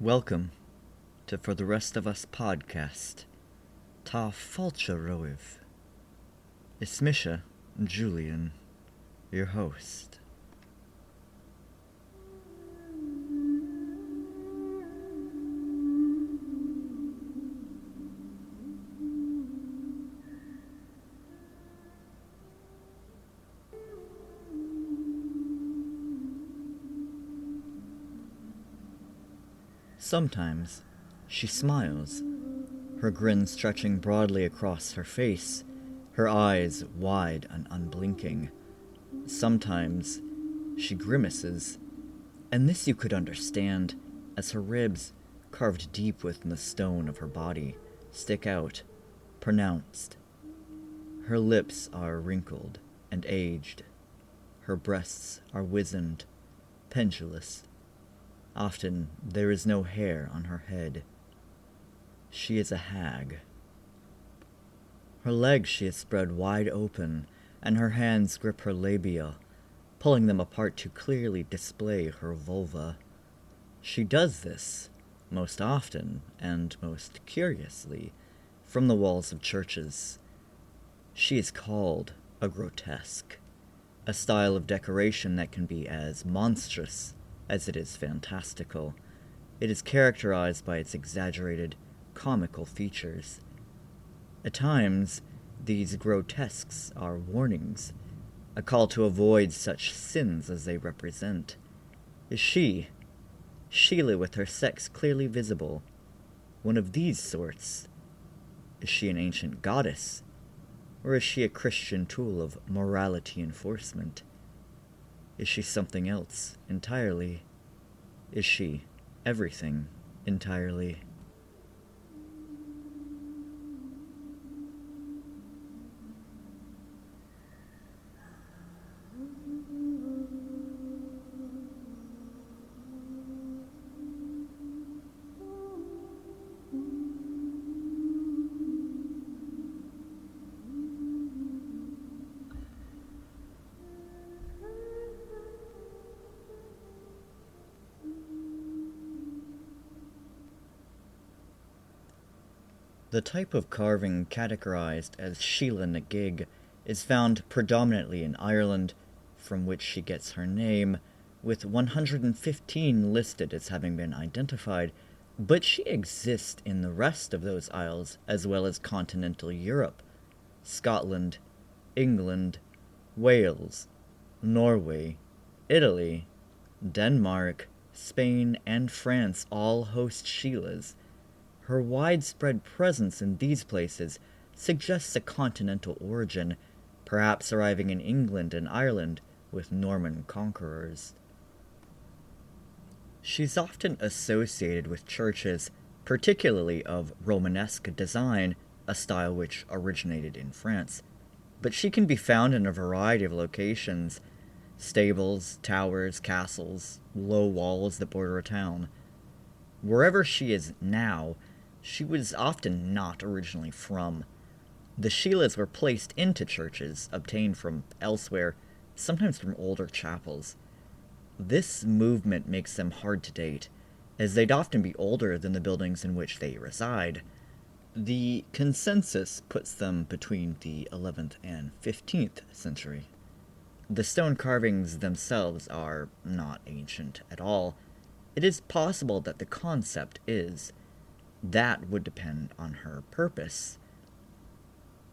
Welcome to For the Rest of Us podcast. Ta falcha roiv. Ismisha Julian, your host. Sometimes she smiles, her grin stretching broadly across her face, her eyes wide and unblinking. Sometimes she grimaces, and this you could understand, as her ribs, carved deep within the stone of her body, stick out, pronounced. Her lips are wrinkled and aged. Her breasts are wizened, pendulous. Often there is no hair on her head. She is a hag. Her legs she has spread wide open, and her hands grip her labia, pulling them apart to clearly display her vulva. She does this, most often, and most curiously, from the walls of churches. She is called a grotesque, a style of decoration that can be as monstrous as it is fantastical. It is characterized by its exaggerated, comical features. At times, these grotesques are warnings, a call to avoid such sins as they represent. Is she, Sheela with her sex clearly visible, one of these sorts? Is she an ancient goddess, or is she a Christian tool of morality enforcement? Is she something else entirely? Is she everything entirely? The type of carving categorized as Sheela na gig is found predominantly in Ireland, from which she gets her name, with 115 listed as having been identified, but she exists in the rest of those isles as well as continental Europe. Scotland, England, Wales, Norway, Italy, Denmark, Spain, and France all host Sheelas. Her widespread presence in these places suggests a continental origin, perhaps arriving in England and Ireland with Norman conquerors. She's often associated with churches, particularly of Romanesque design, a style which originated in France. But she can be found in a variety of locations: stables, towers, castles, low walls that border a town. Wherever she is now, she was often not originally from. The Sheelas were placed into churches, obtained from elsewhere, sometimes from older chapels. This movement makes them hard to date, as they'd often be older than the buildings in which they reside. The consensus puts them between the 11th and 15th century. The stone carvings themselves are not ancient at all. It is possible that the concept is. That would depend on her purpose.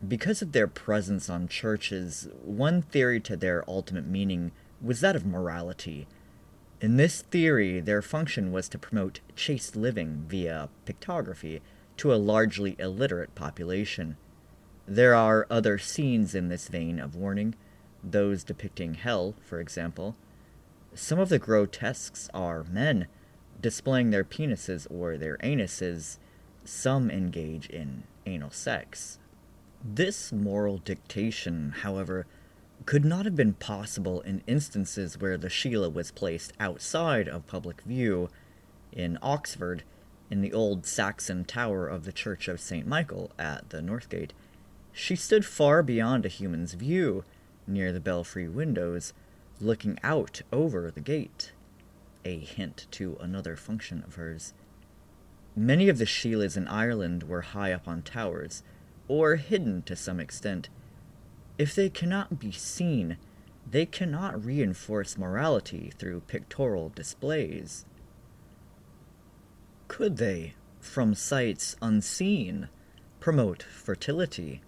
Because of their presence on churches, one theory to their ultimate meaning was that of morality. In this theory, their function was to promote chaste living via pictography to a largely illiterate population. There are other scenes in this vein of warning, those depicting hell, for example. Some of the grotesques are men, displaying their penises or their anuses. Some engage in anal sex. This moral dictation, however, could not have been possible in instances where the Sheela was placed outside of public view. In Oxford, in the old Saxon tower of the Church of St. Michael at the North Gate, she stood far beyond a human's view, near the belfry windows, looking out over the gate. A hint to another function of hers. Many of the Sheelas in Ireland were high up on towers, or hidden to some extent. If they cannot be seen, they cannot reinforce morality through pictorial displays. Could they, from sights unseen, promote fertility?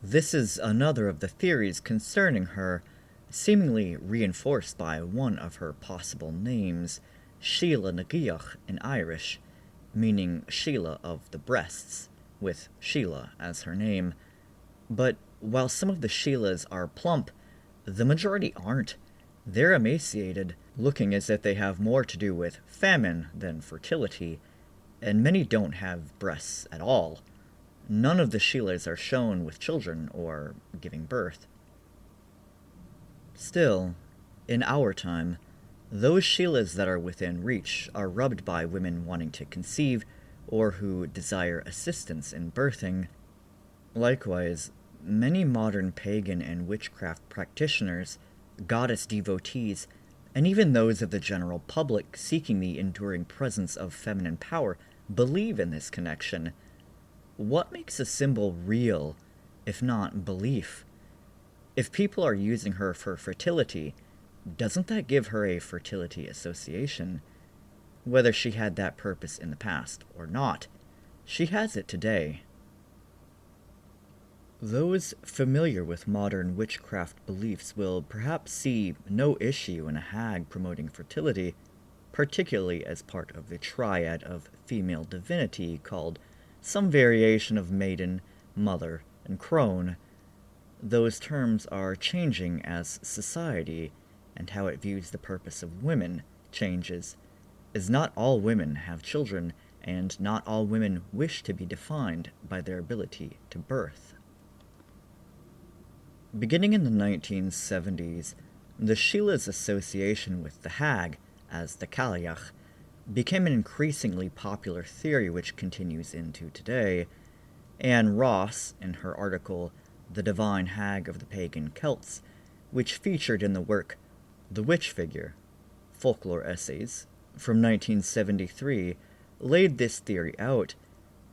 This is another of the theories concerning her, seemingly reinforced by one of her possible names, Sheela na Gcíoch in Irish, meaning Sheila of the breasts, with Sheela as her name. But while some of the Sheilas are plump, the majority aren't. They're emaciated, looking as if they have more to do with famine than fertility, and many don't have breasts at all. None of the Sheilas are shown with children or giving birth. Still, in our time, those Sheilas that are within reach are rubbed by women wanting to conceive or who desire assistance in birthing. Likewise, many modern pagan and witchcraft practitioners, goddess devotees, and even those of the general public seeking the enduring presence of feminine power believe in this connection. What makes a symbol real, if not belief? If people are using her for fertility, doesn't that give her a fertility association? Whether she had that purpose in the past or not, she has it today. Those familiar with modern witchcraft beliefs will perhaps see no issue in a hag promoting fertility, particularly as part of the triad of female divinity called some variation of maiden, mother, and crone. Those terms are changing as society and how it views the purpose of women changes, as not all women have children, and not all women wish to be defined by their ability to birth. Beginning in the 1970s, the Sheela's association with the hag, as the Cailleach, became an increasingly popular theory which continues into today. Anne Ross, in her article The Divine Hag of the Pagan Celts, which featured in the work The Witch Figure, Folklore Essays, from 1973, laid this theory out,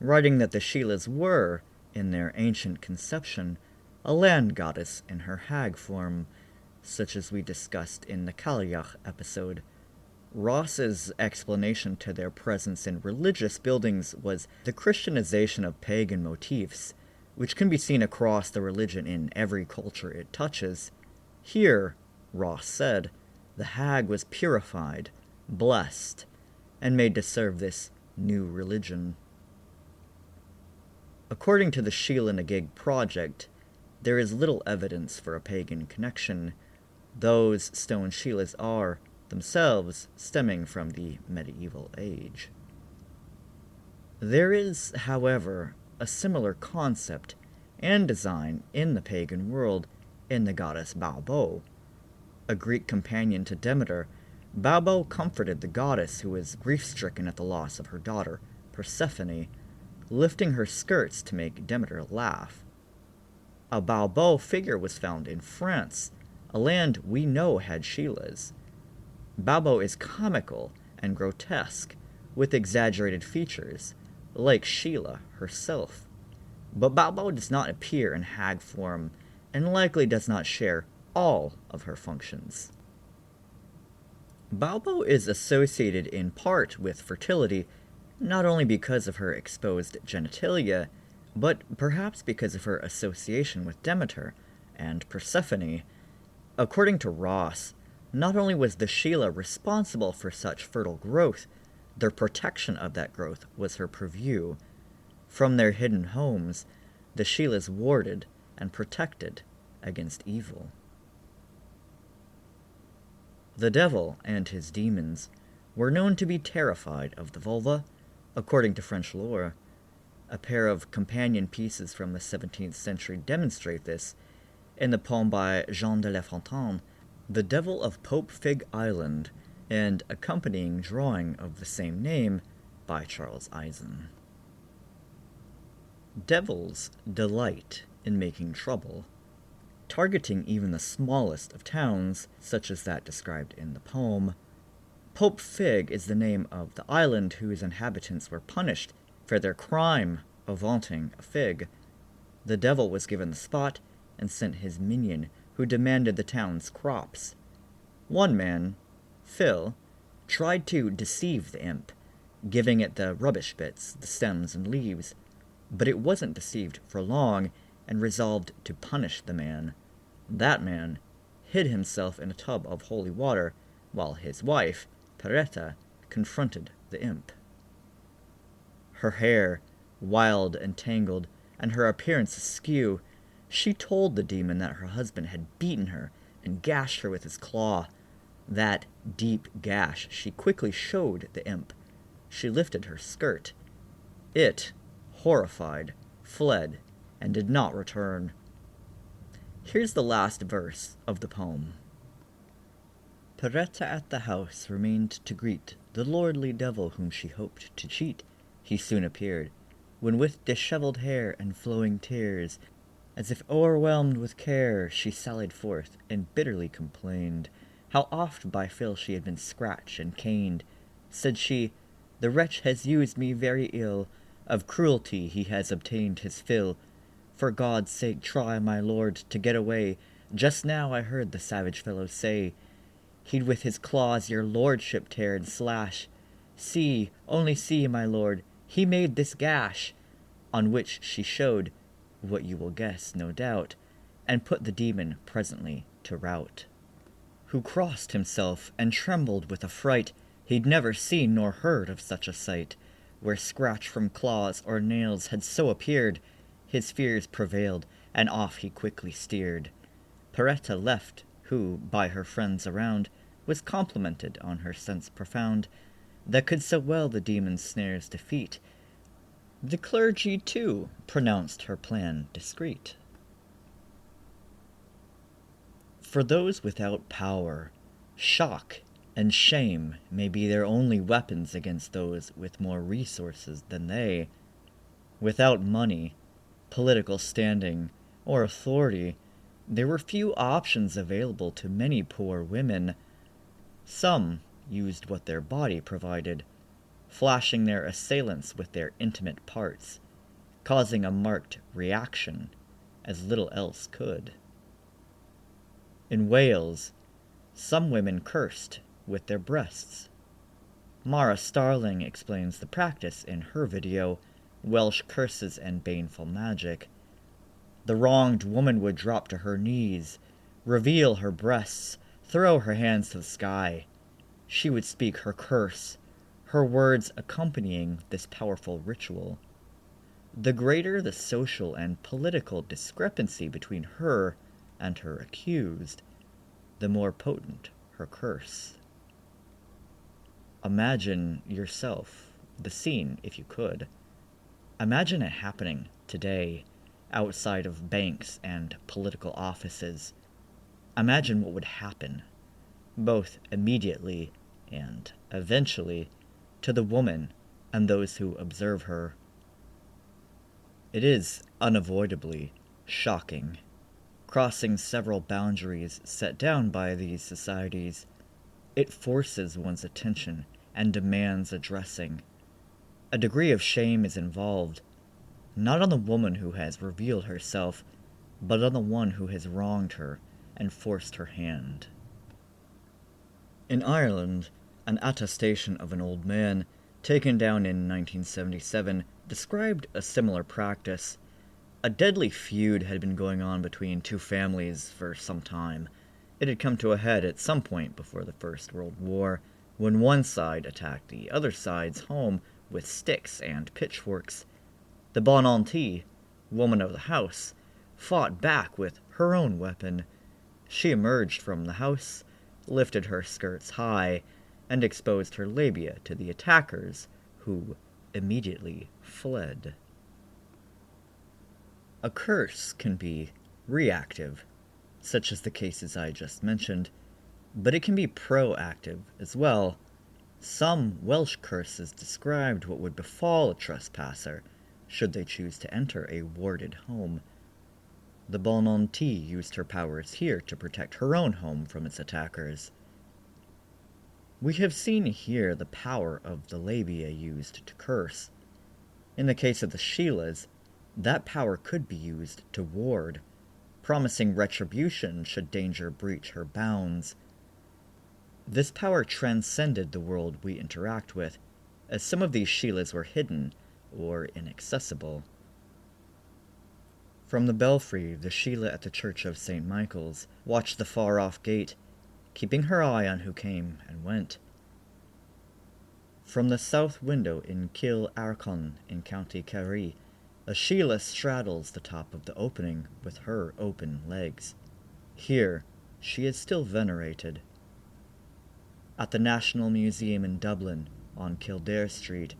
writing that the Sheelas were, in their ancient conception, a land goddess in her hag form, such as we discussed in the Cailleach episode. Ross's explanation to their presence in religious buildings was the Christianization of pagan motifs, which can be seen across the religion in every culture it touches. Here, Ross said, the hag was purified, blessed, and made to serve this new religion. According to the Sheela na Gig project, there is little evidence for a pagan connection. Those stone Sheelas are, themselves, stemming from the medieval age. There is, however, a similar concept and design in the pagan world in the goddess Baubo. A Greek companion to Demeter, Baubo comforted the goddess who was grief-stricken at the loss of her daughter, Persephone, lifting her skirts to make Demeter laugh. A Baubo figure was found in France, a land we know had Sheilas. Baubo is comical and grotesque, with exaggerated features, like Sheela herself. But Baubo does not appear in hag form, and likely does not share all of her functions. Baubo is associated in part with fertility, not only because of her exposed genitalia, but perhaps because of her association with Demeter and Persephone. According to Ross, not only was the Sheela responsible for such fertile growth, their protection of that growth was her purview. From their hidden homes, the Sheelas warded and protected against evil. The devil and his demons were known to be terrified of the vulva, according to French lore. A pair of companion pieces from the 17th century demonstrate this. In the poem by Jean de La Fontaine, The Devil of Pope Fig Island, and accompanying drawing of the same name by Charles Eisen. Devils delight in making trouble, targeting even the smallest of towns, such as that described in the poem. Pope Fig is the name of the island whose inhabitants were punished for their crime of vaunting a fig. The devil was given the spot and sent his minion, who demanded the town's crops. One man, Phil, tried to deceive the imp, giving it the rubbish bits, the stems and leaves, but it wasn't deceived for long and resolved to punish the man. That man hid himself in a tub of holy water, while his wife, Peretta, confronted the imp. Her hair, wild and tangled, and her appearance askew, she told the demon that her husband had beaten her and gashed her with his claw. That deep gash she quickly showed the imp. She lifted her skirt. It, horrified, fled, and did not return. Here's the last verse of the poem. Peretta at the house remained to greet the lordly devil whom she hoped to cheat. He soon appeared, when with dishevelled hair and flowing tears, as if o'erwhelmed with care, she sallied forth and bitterly complained how oft by Phil she had been scratched and caned. Said she, "The wretch has used me very ill, of cruelty he has obtained his fill. For God's sake try, my lord, to get away. Just now I heard the savage fellow say, he'd with his claws your lordship tear and slash. See, only see, my lord, he made this gash," on which she showed, what you will guess, no doubt, and put the demon presently to rout. Who crossed himself and trembled with affright, he'd never seen nor heard of such a sight, where scratch from claws or nails had so appeared. His fears prevailed, and off he quickly steered. Peretta left, who, by her friends around, was complimented on her sense profound, that could so well the demon's snares defeat. The clergy, too, pronounced her plan discreet. For those without power, shock and shame may be their only weapons against those with more resources than they. Without money, political standing, or authority, there were few options available to many poor women. Some used what their body provided, flashing their assailants with their intimate parts, causing a marked reaction, as little else could. In Wales, some women cursed with their breasts. Mara Starling explains the practice in her video, Welsh Curses and Baneful Magic. The wronged woman would drop to her knees, reveal her breasts, throw her hands to the sky. She would speak her curse, her words accompanying this powerful ritual. The greater the social and political discrepancy between her and her accused, the more potent her curse. Imagine yourself the scene, if you could. Imagine it happening today, outside of banks and political offices. Imagine what would happen, both immediately and eventually, to the woman and those who observe her. It is unavoidably shocking, crossing several boundaries set down by these societies. It forces one's attention and demands addressing. A degree of shame is involved, not on the woman who has revealed herself, but on the one who has wronged her and forced her hand. In Ireland, an attestation of an old man, taken down in 1977, described a similar practice. A deadly feud had been going on between two families for some time. It had come to a head at some point before the First World War, when one side attacked the other side's home with sticks and pitchforks. The bonentee, woman of the house, fought back with her own weapon. She emerged from the house, lifted her skirts high, and exposed her labia to the attackers, who immediately fled. A curse can be reactive, such as the cases I just mentioned, but it can be proactive as well. Some Welsh curses described what would befall a trespasser should they choose to enter a warded home. The bonentee used her powers here to protect her own home from its attackers. We have seen here the power of the labia used to curse. In the case of the Sheelas, that power could be used to ward, promising retribution should danger breach her bounds. This power transcended the world we interact with, as some of these Sheelas were hidden or inaccessible. From the belfry, the Sheela at the Church of St. Michael's watched the far-off gate, keeping her eye on who came and went. From the south window in Kil Arkon in County Kerry, a Sheela straddles the top of the opening with her open legs. Here, she is still venerated. At the National Museum in Dublin, on Kildare Street,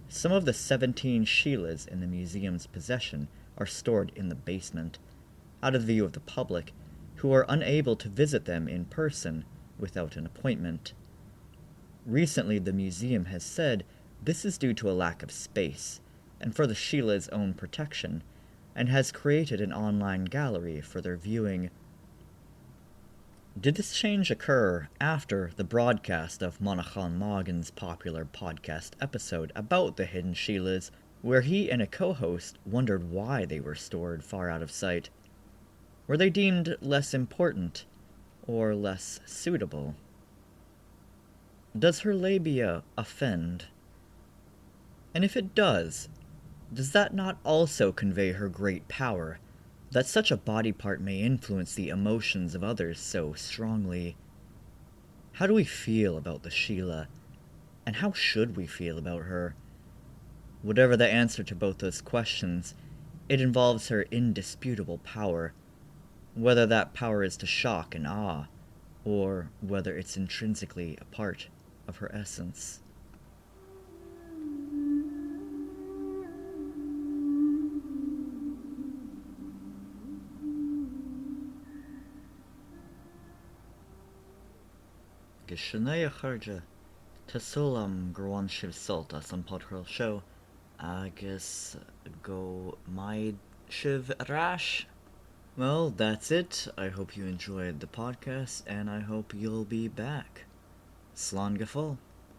some of the 17 Sheelas in the museum's possession are stored in the basement, out of view of the public, who are unable to visit them in person without an appointment. Recently, the museum has said this is due to a lack of space, and for the Sheela's own protection, and has created an online gallery for their viewing. Did this change occur after the broadcast of Monaghan Morgan's popular podcast episode about the hidden Sheelas, where he and a co-host wondered why they were stored far out of sight? Were they deemed less important, or less suitable? Does her labia offend? And if it does that not also convey her great power, that such a body part may influence the emotions of others so strongly? How do we feel about the Sheela, and how should we feel about her? Whatever the answer to both those questions, it involves her indisputable power, whether that power is to shock and awe, or whether it's intrinsically a part of her essence. Gishnaya Kharja, Tasulam Grwan Shiv Salta, some podhurl show, Agus go my Shiv Rash. Well, that's it. I hope you enjoyed the podcast, and I hope you'll be back. Slán Gafol.